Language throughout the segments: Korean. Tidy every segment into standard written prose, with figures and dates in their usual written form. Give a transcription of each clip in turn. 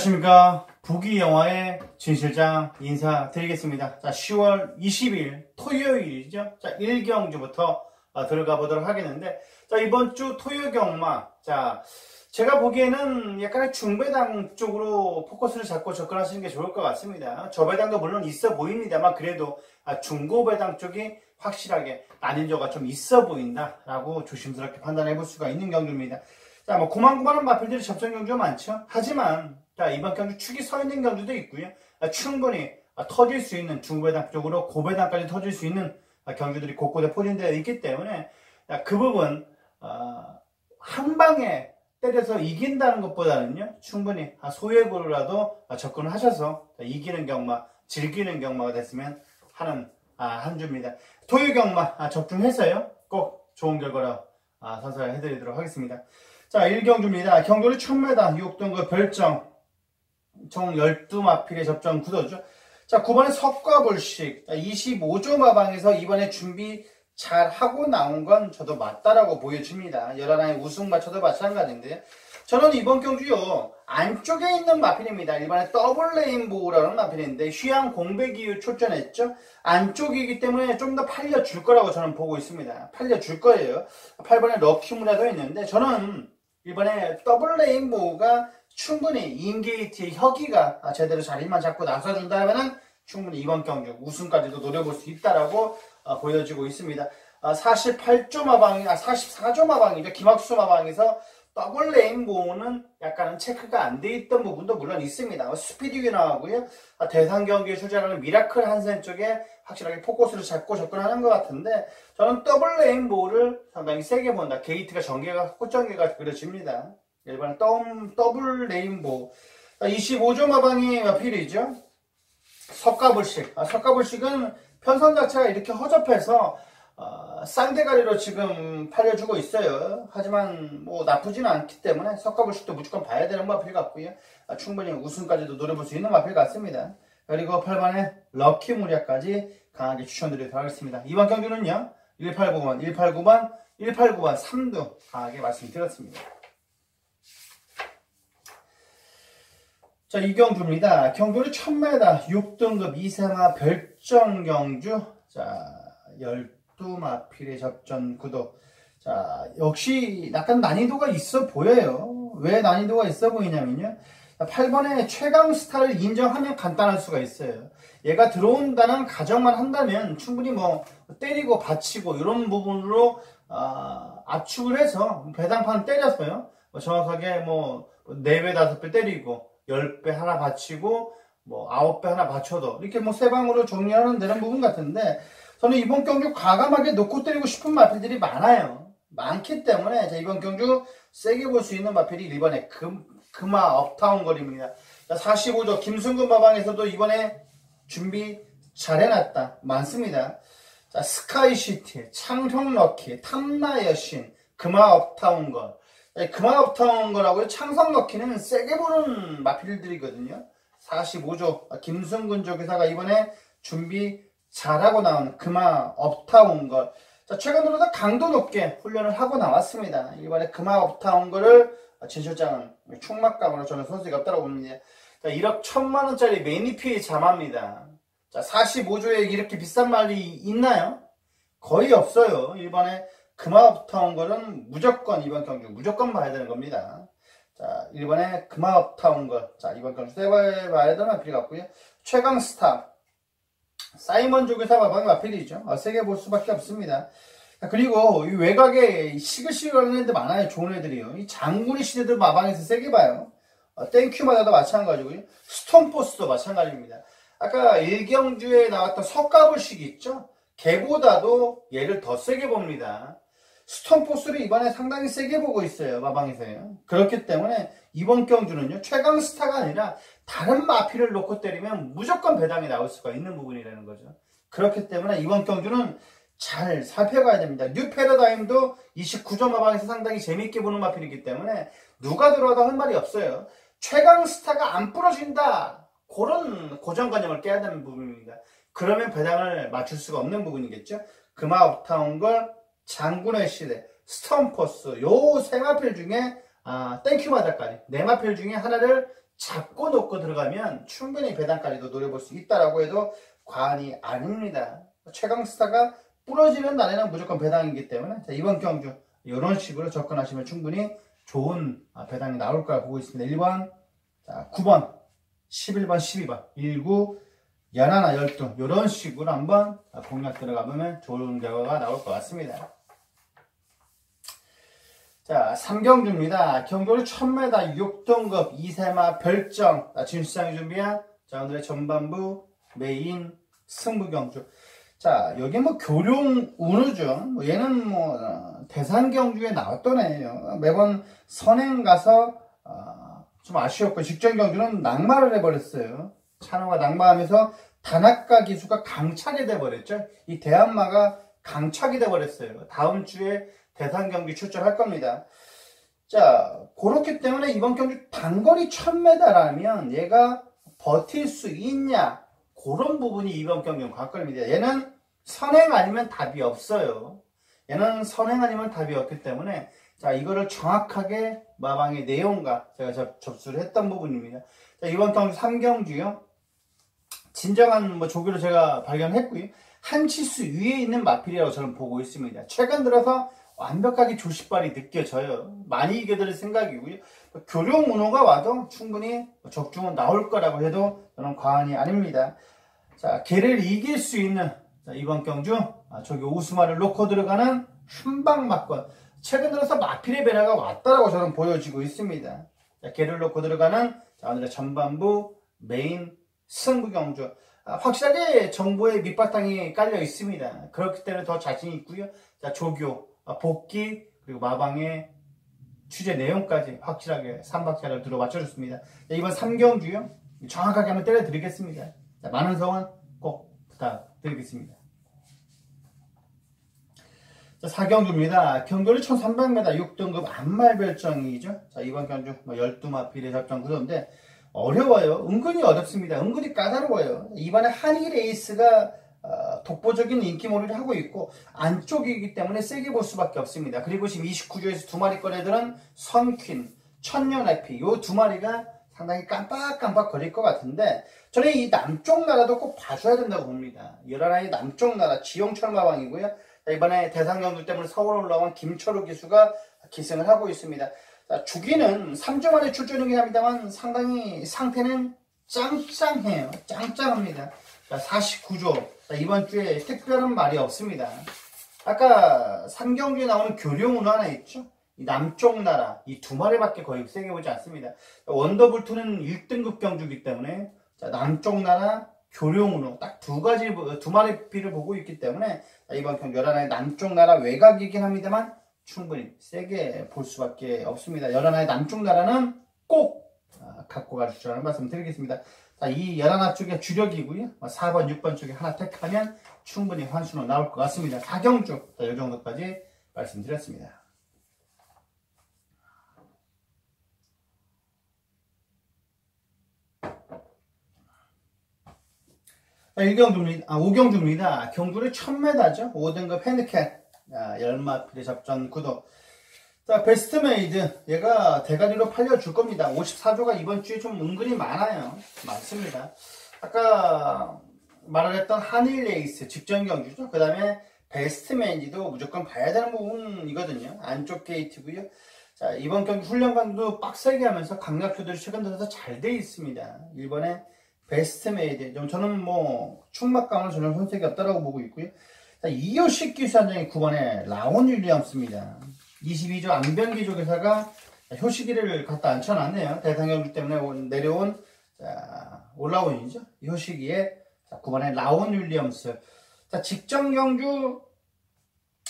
안녕하십니까. 부기영화의 진실장 인사드리겠습니다. 자, 10월 20일 토요일이죠. 자, 1경주부터 들어가 보도록 하겠는데, 자, 이번 주 토요 경마. 자, 제가 보기에는 약간의 중배당 쪽으로 포커스를 잡고 접근하시는 게 좋을 것 같습니다. 저배당도 물론 있어 보입니다만, 그래도 중고배당 쪽이 확실하게 난인조가 좀 있어 보인다라고 조심스럽게 판단해 볼 수가 있는 경주입니다. 자, 뭐 고만고만한 마필들이 접전 경주가 많죠. 하지만 자, 이번 경주 축이 서 있는 경주도 있고요. 충분히 터질 수 있는 중배당 쪽으로 고배당까지 터질 수 있는 경주들이 곳곳에 포진되어 있기 때문에 그 부분 한 방에 때려서 이긴다는 것보다는요, 충분히 소액으로라도 접근을 하셔서 이기는 경마, 즐기는 경마가 됐으면 하는 한 주입니다. 토요 경마 적중해서요, 꼭 좋은 결과로 선사해드리도록 하겠습니다. 자, 1경주입니다. 경주는 1000m 6등급 별정 총 12마필의 접전 구도죠. 자, 9번에 석과불식 25조 마방에서 이번에 준비 잘 하고 나온 건 저도 맞다라고 보여집니다. 11항의 우승 마쳐도 마찬가지인데, 저는 이번 경주요 안쪽에 있는 마필입니다. 일반의 더블 레인보우라는 마필인데 휴양 공백 이후 출전했죠. 안쪽이기 때문에 좀 더 팔려줄 거라고 저는 보고 있습니다. 팔려줄 거예요. 8번에 럭키무라도 있는데, 저는 이번에 더블 레인보우가 충분히 인게이트의 혁이가 제대로 자리만 잡고 나서준다면 충분히 이번 경주 우승까지도 노려볼 수 있다라고 보여지고 있습니다. 48조 마방이 44조 마방이죠. 김학수 마방에서 더블 레인보우는 약간은 체크가 안 돼 있던 부분도 물론 있습니다. 스피드 위너하고요, 대상 경기에 출전하는 미라클 한센 쪽에 확실하게 포커스를 잡고 접근하는 것 같은데, 저는 더블 레인보우를 상당히 세게 본다. 게이트가 꽃전개가 그려집니다. 일반 더블 레인보우 25조 마방이 필이죠. 석가불식. 석가불식은 편성 자체가 이렇게 허접해서 쌍대가리로 지금 팔려주고 있어요. 하지만 뭐 나쁘지는 않기 때문에 석가불식도 무조건 봐야 되는 마필 같고요. 충분히 우승까지도 노려볼 수 있는 마필 같습니다. 그리고 8번에 럭키무리아까지 강하게 추천드리도록 하겠습니다. 이번 경주는요, 189번, 189번, 189번 3두 강하게 말씀드렸습니다. 자, 이 경주입니다. 경주는 1000m 6등급 2세마 별정 경주. 자, 12마필의 접전 구도. 자, 역시 약간 난이도가 있어 보여요. 왜 난이도가 있어 보이냐면요, 8번에 최강스타를 인정하면 간단할 수가 있어요. 얘가 들어온다는 가정만 한다면 충분히 뭐 때리고 받치고 이런 부분으로 압축을 해서 배당판 때렸어요. 정확하게 뭐 4배 5배 때리고 10배 하나 받치고 뭐 9배 하나 받쳐도 이렇게 뭐 세 방으로 정리하는 되는 부분 같은데, 저는 이번 경주 과감하게 놓고 때리고 싶은 마필들이 많기 때문에 이번 경주 세게 볼 수 있는 마필이 1번에 금화 업타운 거리입니다. 45조 김승근 마방에서도 이번에 준비 잘 해놨다 많습니다. 자, 스카이시티, 창형럭키, 탐나 여신, 금화 업타운 거. 금화 업타운 거라고요. 창성 럭키는 세게 보는 마필들이거든요. 45조 김승근 조교사가 이번에 준비 잘하고 나온 금화 업타운 거. 자, 최근으로도 강도 높게 훈련을 하고 나왔습니다. 이번에 금화 업타운 거를 진실장은 충막감으로 저는 손색이 없다고 봅니다. 자, 1억 1000만원짜리 매니피의 자마입니다. 자, 45조에 이렇게 비싼 말이 있나요? 거의 없어요. 이번에 금화업타운 거는 무조건 이번 경주 무조건 봐야 되는 겁니다. 자, 1번에 금화업타운 거. 자, 이번 경주 세번 봐야 되는 마필이 같고요. 최강스타 사이먼 조교사 마방의 마필이죠. 세게 볼 수밖에 없습니다. 자, 그리고 이 외곽에 시글시글하는 애들 많아요. 좋은 애들이요. 이 장군의 시대들 마방에서 세게 봐요. 땡큐마다도 마찬가지고요. 스톤포스도 마찬가지입니다. 아까 1경주에 나왔던 석가불식 있죠? 걔보다도 얘를 더 세게 봅니다. 스톤포스를 이번에 상당히 세게 보고 있어요. 마방에서요. 그렇기 때문에 이번 경주는요, 최강스타가 아니라 다른 마필을 놓고 때리면 무조건 배당이 나올 수가 있는 부분이라는 거죠. 그렇기 때문에 이번 경주는 잘 살펴가야 됩니다. 뉴 패러다임도 29조 마방에서 상당히 재밌게 보는 마필이기 때문에 누가 들어와도 할 말이 없어요. 최강스타가 안 부러진다, 그런 고정관념을 깨야 되는 부분입니다. 그러면 배당을 맞출 수가 없는 부분이겠죠. 금화 업타운 걸, 장군의 시대, 스톤포스, 요 세 마필 중에 땡큐마다까지 4마필 중에 하나를 잡고 놓고 들어가면 충분히 배당까지도 노려볼 수 있다라고 해도 과언이 아닙니다. 최강스타가 부러지는 날에는 무조건 배당이기 때문에 자, 이번 경주 이런 식으로 접근하시면 충분히 좋은 배당이 나올 거라 보고 있습니다. 1번, 자, 9번, 11번, 12번, 19, 11, 12 이런 식으로 한번 공략 들어가보면 좋은 결과가 나올 것 같습니다. 자, 3경주입니다. 경주를 1000m 6등급 2세마 별정 진수장이 준비한 자, 오늘의 전반부 메인 승부 경주. 자, 여기 뭐 교룡 운우죠. 얘는 대산 경주에 나왔던 애예요. 매번 선행 가서 좀 아쉬웠고 직전 경주는 낙마를 해버렸어요. 찬호가 낙마하면서 단학가 기수가 강착이 돼버렸죠. 이 대한마가 강착이 돼버렸어요. 다음 주에 대산 경기 출전할 겁니다. 자, 그렇기 때문에 이번 경주 단거리 1000m라면 얘가 버틸 수 있냐, 그런 부분이 이번 경기는 관건입니다. 얘는 선행 아니면 답이 없어요. 얘는 선행 아니면 답이 없기 때문에 자, 이거를 정확하게 마방의 내용과 제가 접수를 했던 부분입니다. 자, 이번 경주 3경주요. 진정한 조기로 제가 발견했고요. 한 치수 위에 있는 마필이라고 저는 보고 있습니다. 최근 들어서 완벽하게 조시발이 느껴져요. 많이 이겨드릴 생각이고요. 교룡 운호가 와도 충분히 적중은 나올 거라고 해도 저는 과언이 아닙니다. 자, 걔를 이길 수 있는 자, 이번 경주 저기 오스마를 놓고 들어가는 한방 막권. 최근 들어서 마필의 변화가 왔다라고 저는 보여지고 있습니다. 자, 걔를 놓고 들어가는 자, 오늘의 전반부 메인 승부 경주. 확실하게 정보의 밑바탕이 깔려 있습니다. 그렇기 때문에 더 자신 있고요. 자, 조교, 복귀, 그리고 마방의 취재 내용까지 확실하게 3박자를 들어 맞춰줬습니다. 자, 이번 3경주요. 정확하게 한번 때려드리겠습니다. 자, 많은 성원 꼭 부탁드리겠습니다. 자, 4경주입니다. 경도리 1300m 6등급 안말별정이죠. 자, 이번 경주 12마필의 접전 구도인데 어려워요. 은근히 어렵습니다. 은근히 까다로워요. 이번에 한일 에이스가 독보적인 인기몰이를 하고 있고 안쪽이기 때문에 세게 볼 수밖에 없습니다. 그리고 지금 29조에서 두 마리 꺼내들은 선퀸, 천년해피 요 두 마리가 상당히 깜빡깜빡 거릴 것 같은데 저는 이 남쪽 나라도 꼭 봐줘야 된다고 봅니다. 11의 남쪽 나라 지용철 마왕이고요. 이번에 대상경주 때문에 서울 올라온 김철우 기수가 기승을 하고 있습니다. 자, 주기는 3주 만에 출전이긴 합니다만 상당히 상태는 짱짱해요. 짱짱합니다. 자, 49조. 자, 이번 주에 특별한 말이 없습니다. 아까 3경주에 나오는 교룡운호 하나 있죠? 이 남쪽 나라, 이 두 마리밖에 거의 세게 보지 않습니다. 원더불투는 1등급 경주이기 때문에 자, 남쪽 나라, 교룡운호 딱 두 마리 피를 보고 있기 때문에 자, 이번 경주 11의 남쪽 나라 외곽이긴 합니다만 충분히 세게 볼 수밖에 없습니다. 11의 남쪽 나라는 꼭 갖고 가주시라는 말씀 드리겠습니다. 자, 이 11 쪽에 주력이고요. 4번, 6번 쪽에 하나 택하면 충분히 환수로 나올 것 같습니다. 4경주, 이 정도까지 말씀드렸습니다. 자, 5경주입니다. 경주를 1000m죠. 5등급 핸드캡. 열마필의 접전 구도. 자, 베스트메이드. 얘가 대가리로 팔려줄 겁니다. 54조가 이번 주에 좀 은근히 많아요. 많습니다. 아까 말을 했던 한일 레이스 직전 경주죠. 그 다음에 베스트메이드도 무조건 봐야 되는 부분이거든요. 안쪽 게이트고요. 자, 이번 경기 훈련관도 빡세게 하면서 강력표들이 최근 들어서 잘 돼 있습니다. 1번에 베스트메이드. 저는 충막감은 전혀 손색이 없다라고 보고 있고요. 자, 이효식 기수 한장이 9번에 라온 윌리엄스입니다. 22조 안변기 조교사가 효식이를 갖다 앉혀놨네요. 대상경주 때문에 내려온 올라온이죠. 효식이의 9번에 라온 윌리엄스. 자, 직전 경주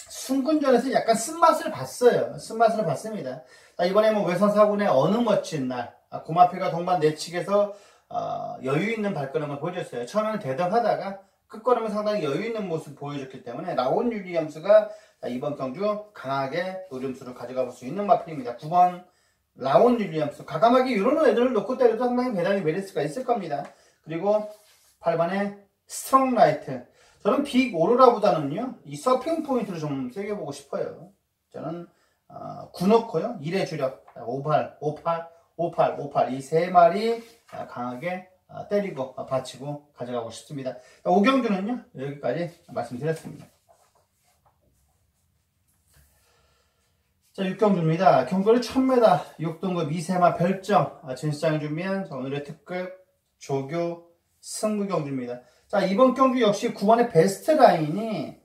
순군전에서 약간 쓴맛을 봤어요. 쓴맛을 봤습니다. 자, 이번에 외선 사군의 어느 멋진 날 고마피가 동반 내측에서 여유 있는 발걸음을 보여줬어요. 처음에는 대등하다가 끝걸음은 상당히 여유 있는 모습을 보여줬기 때문에 라온 윌리엄스가 이번 경주 강하게 노림수를 가져가 볼 수 있는 마필입니다. 9번 라온 윌리엄스. 가감하게 이런 애들을 놓고 때려도 상당히 배당의 메리트가 있을 겁니다. 그리고 8번에 스트롱 라이트. 저는 빅 오로라보다는요 이 서핑 포인트를 좀 세게 보고 싶어요. 저는 9 넣고요 1의 주력 58, 58, 58 이 세 마리 강하게 때리고 받치고 가져가고 싶습니다. 오경주는요 여기까지 말씀드렸습니다. 자, 육경주입니다. 경거리 1000m 6등급 2세마 별정 진수장이 준비한 오늘의 특급 조교 승부경주입니다. 자, 이번 경주 역시 9번의 베스트 라인이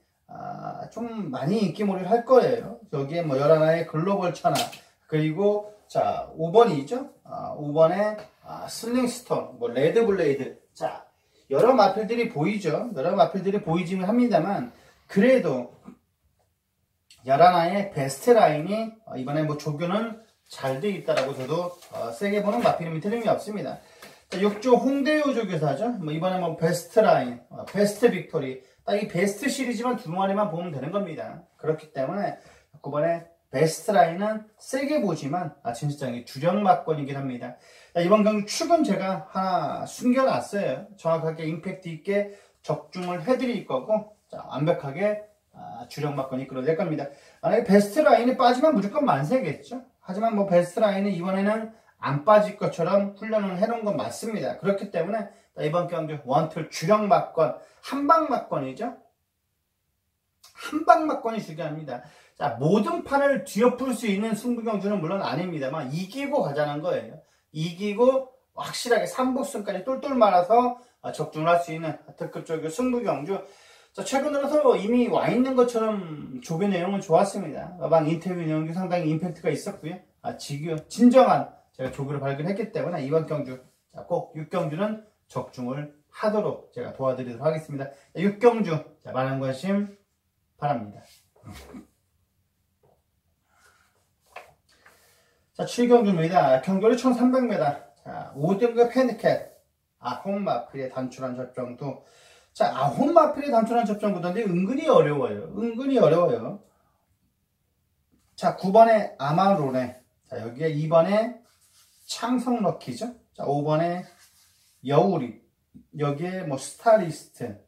좀 많이 인기몰이를 할 거예요. 여기에 뭐 11하의 글로벌 천하 그리고 자 5번이죠. 5번에 슬링스톤 뭐 레드블레이드 자 여러 마필들이 보이죠. 여러 마필들이 보이지는 합니다만 그래도 11하의 베스트 라인이 이번에 뭐 조교는 잘 돼 있다라고 저도 세게 보는 마필임이 틀림이 없습니다. 자, 6조 홍대효 조교사죠. 뭐 이번에 뭐 베스트 라인, 베스트 빅토리 딱 이 베스트 시리즈만 두 마리만 보면 되는 겁니다. 그렇기 때문에 9번에 베스트 라인은 세게 보지만 진수장이 주력마권이긴 합니다. 자, 이번 경주 축은 제가 하나 숨겨놨어요. 정확하게 임팩트 있게 적중을 해드릴 거고 자, 완벽하게 주력마권이 이끌어낼 겁니다. 만약에 베스트 라인이 빠지면 무조건 만세겠죠. 하지만 뭐 베스트 라인은 이번에는 안 빠질 것처럼 훈련을 해놓은 건 맞습니다. 그렇기 때문에 이번 경주 원툴 주력마권 한방마권이죠. 한방마권이 중요합니다. 자, 모든 판을 뒤엎을 수 있는 승부경주는 물론 아닙니다만 이기고 가자는 거예요. 이기고 확실하게 3복승까지 똘똘 말아서 적중을 할 수 있는 특급조교 승부경주. 자, 최근 들어서 이미 와 있는 것처럼 조교 내용은 좋았습니다. 막 인터뷰 내용도 상당히 임팩트가 있었고요. 진정한 제가 조교를 발견했기 때문에 이번 경주 꼭 6경주는 적중을 하도록 제가 도와드리도록 하겠습니다. 6경주 많은 관심 바랍니다. 자, 7경주입니다. 경거리 1300m 자, 5등급 핸디캡 아홉마필의 단출한 접정도 자, 아홉마필의 단출한 접정구도인데 은근히 어려워요. 은근히 어려워요. 자, 9번에 아마로네 자, 여기에 2번에 창성럭키죠. 자, 5번에 여우리 여기에 뭐 스타리스트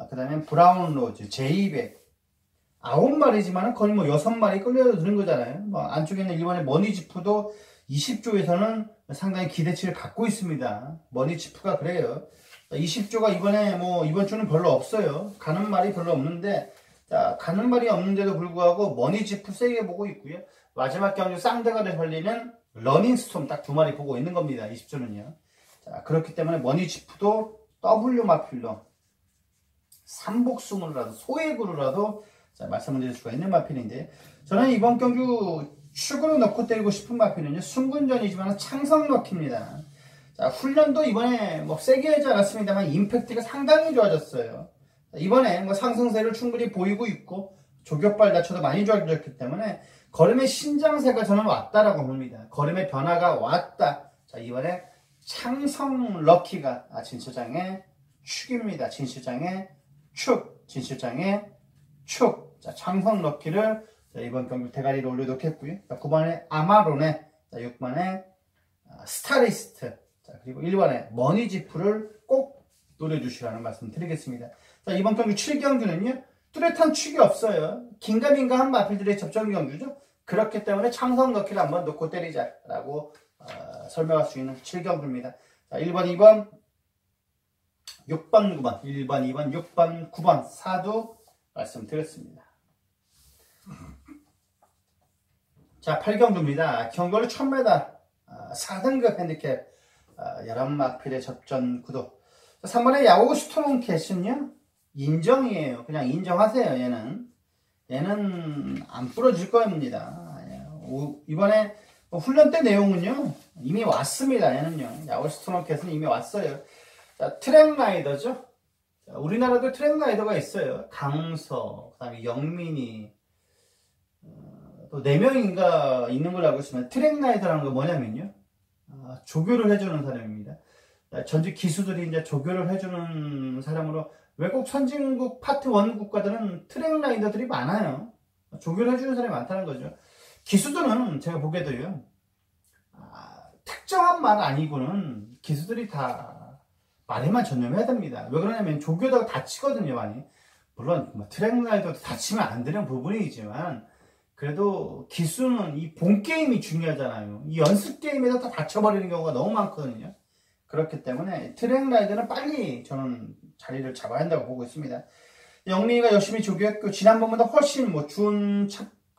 그 다음에 브라운로즈 제이백 9마리지만 거의 뭐 6마리 끌려드는 거잖아요. 뭐 안쪽에는 1번의 머니지프도 20조에서는 상당히 기대치를 갖고 있습니다. 머니지프가 그래요. 20조가 이번에 뭐 이번 주는 별로 없어요. 가는 말이 별로 없는데 자, 가는 말이 없는데도 불구하고 머니지프 세게 보고 있고요. 마지막 경주 쌍대가를 벌리는 러닝스톰 딱 2마리 보고 있는 겁니다. 20조는요. 자, 그렇기 때문에 머니지프도 W 마필로 삼복승으로라도 소액으로라도 자, 말씀을 드릴 수가 있는 마필인데 저는 이번 경주 축으로 넣고 때리고 싶은 마필은요. 순군전이지만 창성 넣기입니다. 자, 훈련도 이번에 뭐 세게 하지 않았습니다만 임팩트가 상당히 좋아졌어요. 자, 이번에 뭐 상승세를 충분히 보이고 있고 조격발 자체도 많이 좋아졌기 때문에 걸음의 신장세가 저는 왔다라고 봅니다. 걸음의 변화가 왔다. 자, 이번에 창성 럭키가 진실장의 축입니다. 진실장의 축, 진실장의 축. 자, 창성 럭키를 자, 이번 경주 대가리를 올려놓겠고요. 9번에 아마로네, 자, 6번에 스타리스트, 자, 그리고 1번에 머니지프를 꼭 노려주시라는 말씀 드리겠습니다. 자, 이번 경주 7경주는요, 뚜렷한 축이 없어요. 긴가민가한 마필들의 접전 경주죠. 그렇기 때문에 창성 럭키를 한번 놓고 때리자라고 설명할 수 있는 7경주입니다. 자, 1번, 2번, 6번, 9번, 1번, 2번, 6번, 9번, 4도 말씀드렸습니다. 자, 8경주입니다. 경거리 1000m 4등급 핸디캡 11마필의 접전 구도. 3번에 야구 스토론 캐시는요 인정이에요. 그냥 인정하세요. 얘는 안 부러질 겁니다. 이번에 훈련 때 내용은요 이미 왔습니다. 얘는요 야구 스토론 캐시는 이미 왔어요. 자, 트랙라이더죠. 자, 우리나라도 트랙라이더가 있어요. 강서, 그 다음에 영민이 또 4명인가 있는 걸로 알고 있으면 트랙라이더라는 건 뭐냐면요 조교를 해주는 사람입니다. 전직 기수들이 이제 조교를 해주는 사람으로 외국 선진국 파트 1 국가들은 트랙라이더들이 많아요. 조교를 해주는 사람이 많다는 거죠. 기수들은 제가 보기에도요 특정한 말 아니고는 기수들이 다 말에만 전념해야 됩니다. 왜 그러냐면 조교다가 다치거든요 많이. 물론 뭐 트랙라이더도 다치면 안 되는 부분이지만 그래도 기수는 이 본 게임이 중요하잖아요. 이 연습 게임에서 다 다쳐버리는 경우가 너무 많거든요. 그렇기 때문에 트랙 라이드는 빨리 저는 자리를 잡아야 한다고 보고 있습니다. 영민이가 열심히 조교했고 지난번보다 훨씬 뭐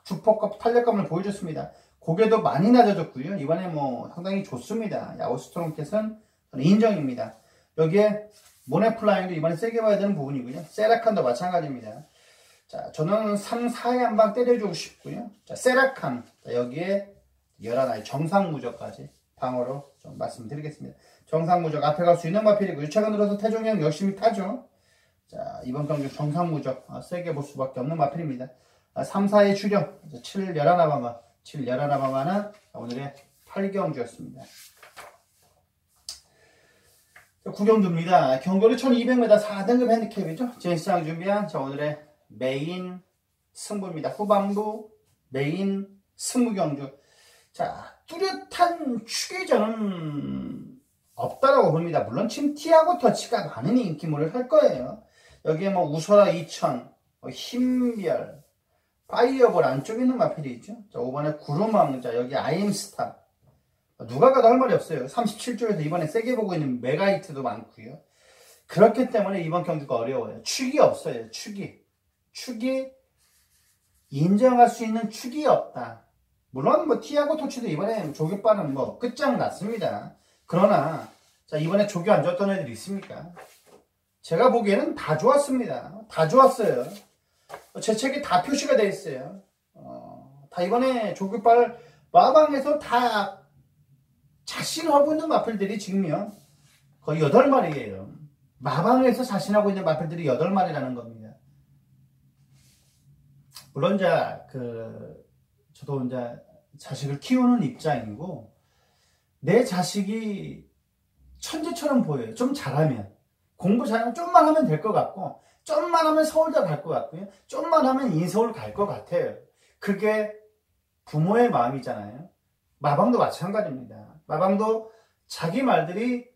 주포값 탄력감을 보여줬습니다. 고개도 많이 낮아졌고요. 이번에 뭐 상당히 좋습니다. 야구 스트롱캣은 인정입니다. 여기에 모네플라잉도 이번에 세게 봐야 되는 부분이고요. 세라칸도 마찬가지입니다. 자, 저는 3, 4에 한 방 때려주고 싶고요. 자, 세라칸 여기에 11아이 정상무적까지 방어로 좀 말씀드리겠습니다. 정상무적 앞에 갈 수 있는 마필이고 최근 들어서 태종이 형 열심히 타죠. 자, 이번 경기 정상무적 세게 볼 수밖에 없는 마필입니다. 3, 4의 출형 7, 11아방가 7, 11아방가는 오늘의 8경주였습니다. 구경두입니다. 경거리 1200m 4등급 핸디캡이죠. 제시장 준비한 오늘의 메인 승부입니다. 후반부 메인 승부 경주. 자, 뚜렷한 추계전은 없다라고 봅니다. 물론 지금 티하고 터치가 많은 인기몰을 할 거예요. 여기에 뭐 우설아 2000, 힘별, 파이어볼 안쪽에 있는 마필이 있죠. 자, 5번에 구름왕자, 여기 아임스타. 누가 가도 할 말이 없어요. 37조에서 이번에 세게 보고 있는 메가히트도 많고요. 그렇기 때문에 이번 경기가 어려워요. 축이 없어요. 축이 인정할 수 있는 축이 없다. 물론 뭐 티하고 토치도 이번에 조교빠는 뭐 끝장났습니다. 그러나 자, 이번에 조교 안 좋았던 애들이 있습니까? 제가 보기에는 다 좋았습니다. 다 좋았어요. 제 책에 다 표시가 되어 있어요. 다 이번에 조교빠를 마방에서 다 자신하고 있는 마필들이 지금요 거의 8마리예요. 마방에서 자신하고 있는 마필들이 8마리라는 겁니다. 물론 저도 이제 자식을 키우는 입장이고 내 자식이 천재처럼 보여요. 좀 잘하면 공부 잘하면 좀만 하면 될 것 같고 좀만 하면 서울대 갈 것 같고요. 좀만 하면 인서울 갈 것 같아요. 그게 부모의 마음이잖아요. 마방도 마찬가지입니다. 마방도 자기 말들이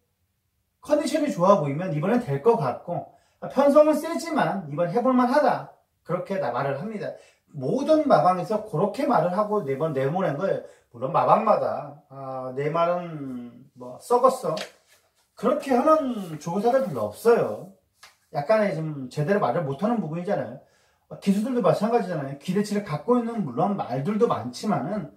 컨디션이 좋아 보이면 이번엔 될 것 같고 편성은 세지만 이번 해볼만 하다 그렇게 말을 합니다. 모든 마방에서 그렇게 말을 하고 내보낸 거예요. 물론 마방마다 내 말은 뭐 썩었어 그렇게 하는 조교사들 별로 없어요. 약간의 좀 제대로 말을 못하는 부분이잖아요. 기수들도 마찬가지잖아요. 기대치를 갖고 있는 물론 말들도 많지만은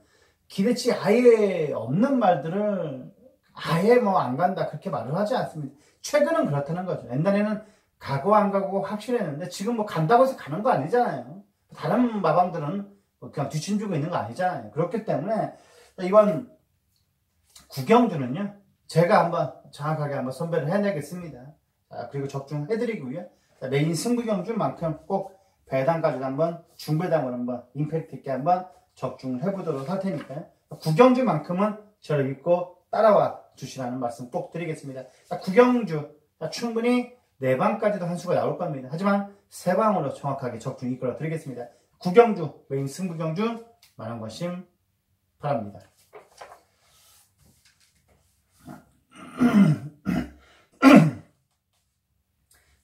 기대치 아예 없는 말들을 아예 뭐 안 간다 그렇게 말을 하지 않습니다. 최근은 그렇다는 거죠. 옛날에는 가고 안 가고 확실했는데 지금 뭐 간다고 해서 가는 거 아니잖아요. 다른 마방들은 그냥 뒤침주고 있는 거 아니잖아요. 그렇기 때문에 이번 구경주는요 제가 한번 정확하게 한번 선별을 해내겠습니다. 그리고 적중해드리고요. 메인 승부경주만큼 꼭 배당까지도 한번 중배당을 한번 임팩트 있게 한번 적중을 해보도록 할 테니까요. 구경주만큼은 저를 믿고 따라와 주시라는 말씀 꼭 드리겠습니다. 구경주 충분히 4방까지도 한 수가 나올 겁니다. 하지만 3방으로 정확하게 적중 이끌어 드리겠습니다. 구경주 메인 승부경주 많은 관심 바랍니다.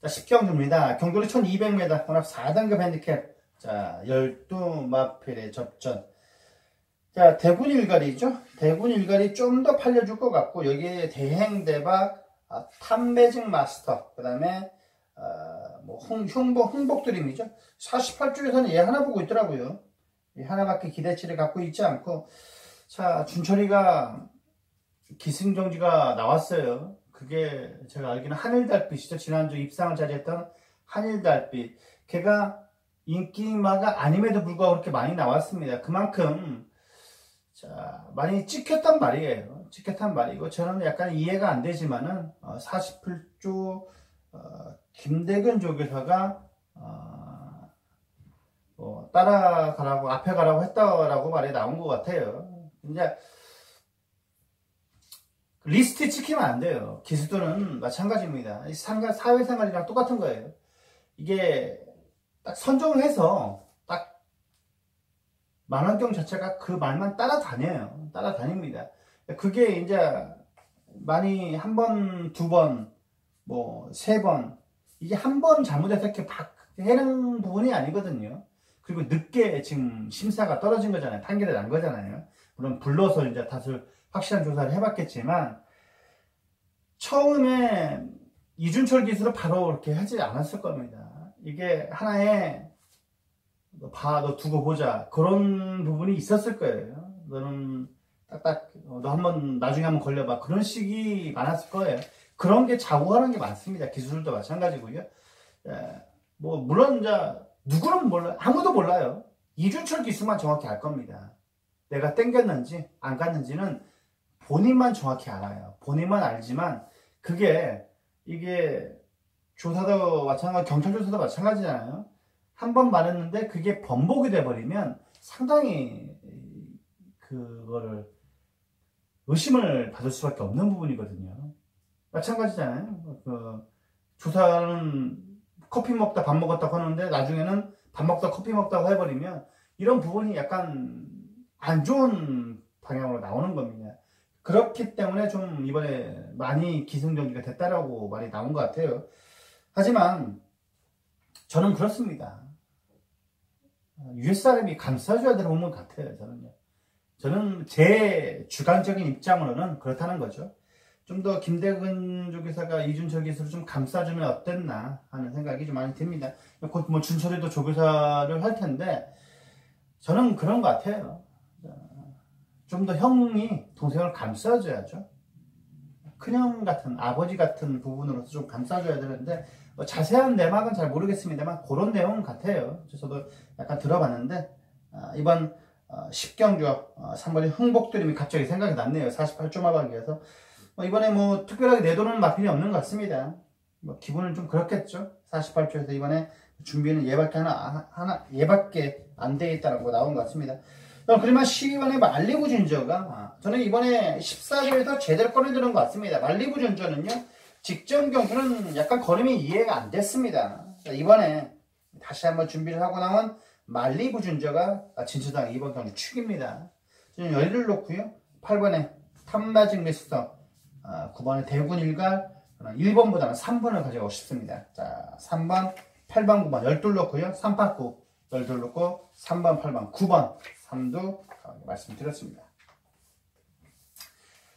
자, 10경주입니다. 경돌이 1200m 혼합 4등급 핸디캡. 자, 12마필의 접전. 자, 대군 일갈이죠. 대군 일갈이 좀 더 팔려줄 것 같고, 여기에 대행대박, 탐매직 마스터, 그 다음에, 뭐, 흥복드림이죠. 48주에서는 얘 하나 보고 있더라고요. 얘 하나밖에 기대치를 갖고 있지 않고, 자, 준철이가 기승정지가 나왔어요. 그게 제가 알기는 하늘달빛이죠. 지난주 입상을 차지했던 하늘달빛. 걔가 인기마가 아님에도 불구하고 그렇게 많이 나왔습니다. 그만큼 자 많이 찍혔단 말이에요. 찍혔단 말이고 저는 약간 이해가 안 되지만은 48조 김대근 조교사가 따라가라고 앞에 가라고 했다라고 말이 나온 것 같아요. 이제 리스트에 찍히면 안 돼요. 기수들은 마찬가지입니다. 사회생활이랑 똑같은 거예요. 이게 딱 선정해서 딱 만원경 자체가 그 말만 따라다녀요. 따라다닙니다. 그게 이제 많이 한 번, 두 번, 뭐, 3번. 이게 한 번 잘못해서 이렇게 막 해는 부분이 아니거든요. 그리고 늦게 지금 심사가 떨어진 거잖아요. 판결이 난 거잖아요. 물론 불러서 이제 다들 확실한 조사를 해봤겠지만, 처음에 이준철 기수를 바로 그렇게 하지 않았을 겁니다. 이게 하나의 너 두고 보자 그런 부분이 있었을 거예요. 너는 딱딱 너 한번 나중에 한번 걸려봐 그런 식이 많았을 거예요. 그런 게 자고하는 게 많습니다. 기수들도 마찬가지고요. 뭐 물론 이제 누구는 몰라요. 아무도 몰라요. 이준철 기수만 정확히 알 겁니다. 내가 땡겼는지 안 갔는지는 본인만 정확히 알아요. 본인만 알지만 이게 조사도 마찬가지, 경찰 조사도 마찬가지잖아요. 한 번 말했는데 그게 번복이 돼버리면 상당히 그거를 의심을 받을 수밖에 없는 부분이거든요. 마찬가지잖아요. 조사는 커피 먹다 밥 먹었다고 하는데 나중에는 밥 먹다 커피 먹다고 해버리면 이런 부분이 약간 안 좋은 방향으로 나오는 겁니다. 그렇기 때문에 좀 이번에 많이 기승전결이 됐다라고 말이 나온 것 같아요. 하지만 저는 그렇습니다. 윗사람이 감싸줘야 되는 부분 같아요. 저는 제 주관적인 입장으로는 그렇다는 거죠. 좀 더 김대근 조교사가 이준철 기수를 좀 감싸주면 어땠나 하는 생각이 좀 많이 듭니다. 곧 뭐 준철이도 조교사를 할 텐데 저는 그런 것 같아요. 좀 더 형이 동생을 감싸줘야죠. 큰형 같은 아버지 같은 부분으로서 좀 감싸줘야 되는데 자세한 내막은 잘 모르겠습니다만 그런 내용 같아요. 저도 약간 들어봤는데 이번 10경주 3번의 흥복드림이 갑자기 생각이 났네요. 48조 마방기에서 이번에 뭐 특별하게 내도는 마필이 없는 것 같습니다. 뭐 기분은 좀 그렇겠죠. 48조에서 이번에 준비는 얘밖에 안 돼 있다라고 나온 것 같습니다. 그러면 12번의 말리부 준저가 저는 이번에 14조에서 제대로 꺼내드는 것 같습니다. 말리부 준저는요, 직전 경주는 약간 걸음이 이해가 안 됐습니다. 이번에 다시 한번 준비를 하고 나온 말리부 준저가 진수당 2번 경주 축입니다. 저는 여기를 놓고요, 8번에 탐마직 리스터, 9번에 대군 일갈, 1번보다는 3번을 가져가고 싶습니다. 자, 3번, 8번, 9번 12 놓고요, 3파구 12 놓고 3번, 8번, 9번 3두 말씀드렸습니다.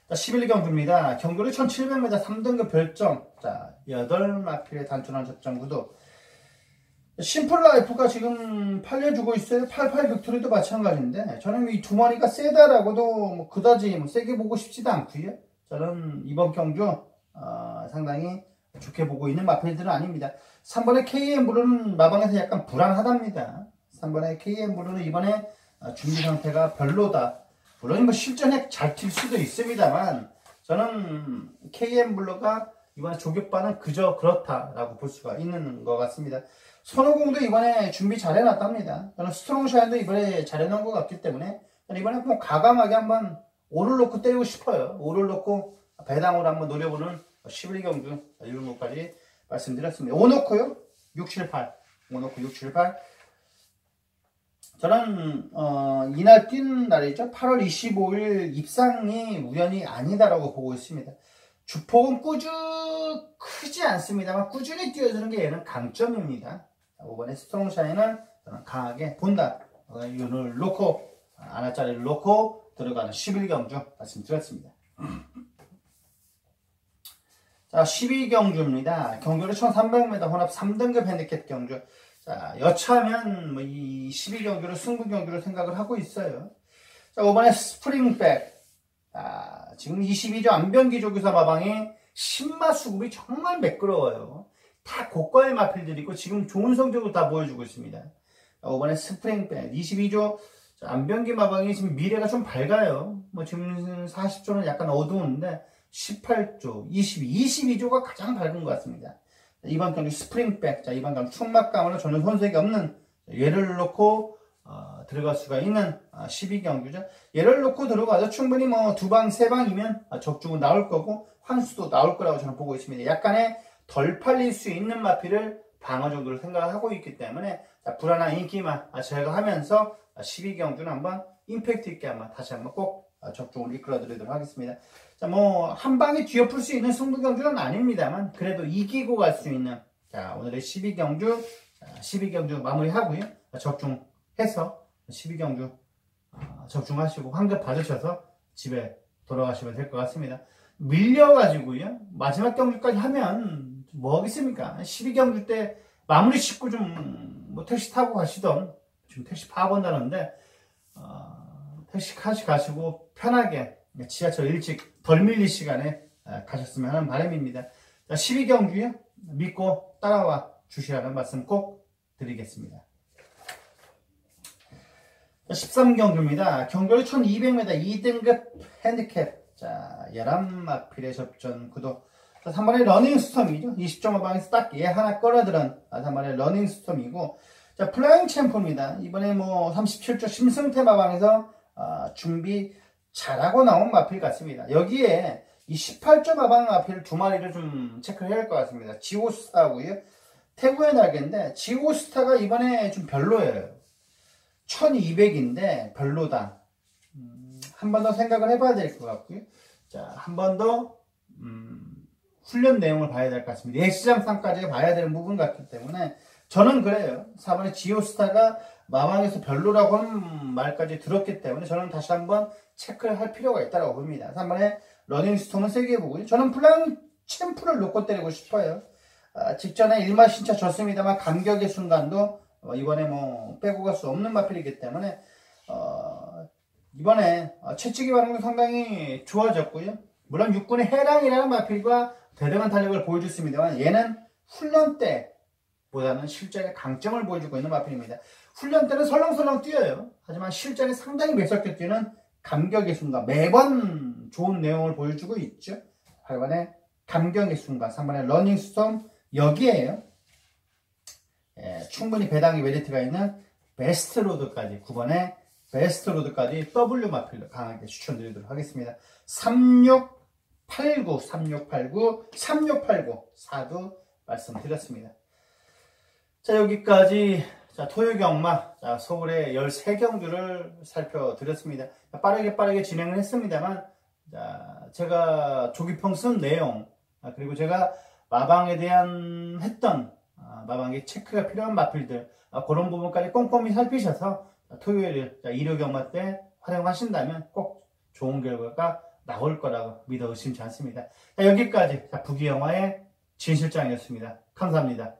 11경주입니다. 경주를 1700m 3등급 별점. 자, 8마필의 단순한 접전구도. 심플라이프가 지금 팔려주고 있어요. 88 빅토리도 마찬가지인데, 저는 이 두 마리가 세다라고도 뭐 그다지 뭐 세게 보고 싶지도 않고요. 저는 이번 경주 상당히 좋게 보고 있는 마필들은 아닙니다. 3번의 KM블루는 마방에서 약간 불안하답니다. 3번의 KM블루는 이번에 준비 상태가 별로다. 물론 뭐 실전에 잘 튈 수도 있습니다만 저는 KM블루가 이번에 조격반은 그저 그렇다라고 볼 수가 있는 것 같습니다. 손오공도 이번에 준비 잘 해놨답니다. 저는 스트롱샤인도 이번에 잘 해놓은 것 같기 때문에 이번에 뭐 가감하게 한번 5를 놓고 때리고 싶어요. 5를 놓고 배당으로 한번 노려보는 11경주 이런 것까지 말씀드렸습니다. 5 놓고요. 6, 7, 8. 5 놓고 6, 7, 8. 저는 이날 뛴 날이죠. 8월 25일 입상이 우연이 아니다라고 보고 있습니다. 주폭은 크지 않습니다만 꾸준히 뛰어주는 게 얘는 강점입니다. 5번의 스트롱샤인은 저는 강하게 본다. 이걸 놓고 하나짜리를 놓고 들어가는 11경주 말씀드렸습니다. 자, 12경주입니다. 경주를 1300m 혼합 3등급 핸디캡 경주. 자, 여차하면 뭐 이 12경주를 승부경주로 생각을 하고 있어요. 자, 5번에 스프링백. 지금 22조 안병기 조교사 마방에 신마 수급이 정말 매끄러워요. 다 고가의 마필들이고 지금 좋은 성적을 다 보여주고 있습니다. 자, 5번에 스프링백. 22조 안병기 마방이 지금 미래가 좀 밝아요. 뭐 지금 40조는 약간 어두운데 18조, 22조가 가장 밝은 것 같습니다. 이번 경주 스프링백. 자, 이번 경주 충막감으로 저는 손색이 없는 얘를 놓고 들어갈 수가 있는 12경주죠. 얘를 놓고 들어가서 충분히 뭐 2방, 3방이면 적중은 나올 거고 환수도 나올 거라고 저는 보고 있습니다. 약간의 덜 팔릴 수 있는 마필을 방어 정도로 생각을 하고 있기 때문에 자, 불안한 인기만 제거하면서 12경주는 한번 임팩트 있게 한번 다시 한번 꼭 적중을 이끌어 드리도록 하겠습니다. 자, 뭐 한 방에 뒤엎을 수 있는 승부경주는 아닙니다만 그래도 이기고 갈 수 있는 자, 오늘의 12경주 마무리하고요. 적중 해서 12경주 적중하시고 환급 받으셔서 집에 돌아가시면 될 것 같습니다. 밀려가지고요. 마지막 경주까지 하면 뭐 하겠습니까? 12경주 때 마무리 짓고 좀 뭐 택시 타고 가시던, 지금 택시 파업한다는데 택시 가시고 편하게 지하철 일찍 덜 밀릴 시간에 가셨으면 하는 바람입니다. 12경주요. 믿고 따라와 주시라는 말씀 꼭 드리겠습니다. 13경주입니다. 경거리 1200m 2등급 핸디캡. 자, 11마필의 접전 구도. 3번의 러닝 스톰이죠. 20.5방에서 딱 얘 하나 끌어들은 3번의 러닝 스톰이고. 자, 플라잉 챔프입니다. 이번에 뭐 37조 심승태 마방에서 준비 잘하고 나온 마필 같습니다. 여기에 이 18조 마방 마필 두 마리를 좀 체크를 해야 할 것 같습니다. 지오스타하고요. 태구의 날개인데, 지오스타가 이번에 좀 별로예요. 1200인데 별로다. 한 번 더 생각을 해봐야 될 것 같고요. 자, 한 번 더 훈련 내용을 봐야 될 것 같습니다. 예시장상까지 봐야 되는 부분 같기 때문에 저는 그래요. 4번에 지오스타가 마방에서 별로라고 하는 말까지 들었기 때문에 저는 다시 한번 체크를 할 필요가 있다고 봅니다. 3번에 러닝스톰은 세게 보고요. 저는 플라잉 챔프를 놓고 때리고 싶어요. 직전에 1마 신차 졌습니다만 감격의 순간도 이번에 뭐 빼고 갈 수 없는 마필이기 때문에 이번에 채찍이 반응도 상당히 좋아졌고요. 물론 육군의 해랑이라는 마필과 대등한 탄력을 보여줬습니다만 얘는 훈련 때보다는 실전의 강점을 보여주고 있는 마필입니다. 훈련 때는 설렁설렁 뛰어요. 하지만 실전에 상당히 매섭게 뛰는 감격의 순간, 매번 좋은 내용을 보여주고 있죠. 8번에 감격의 순간, 3번에 러닝스톰 여기에요. 충분히 배당의 메리트가 있는 베스트로드까지, 9번에 베스트로드까지 W 마필로 강하게 추천드리도록 하겠습니다. 3689, 3689 말씀드렸습니다. 자, 여기까지 토요경마 서울의 13경주를 살펴드렸습니다. 빠르게 진행을 했습니다만, 제가 조기평 쓴 내용, 그리고 제가 마방에 대한 마방에 체크가 필요한 마필들, 그런 부분까지 꼼꼼히 살피셔서 토요일 일요경마 때 활용하신다면 꼭 좋은 결과가 나올 거라고 믿어 의심치 않습니다. 여기까지 부기영화의 진실장이었습니다. 감사합니다.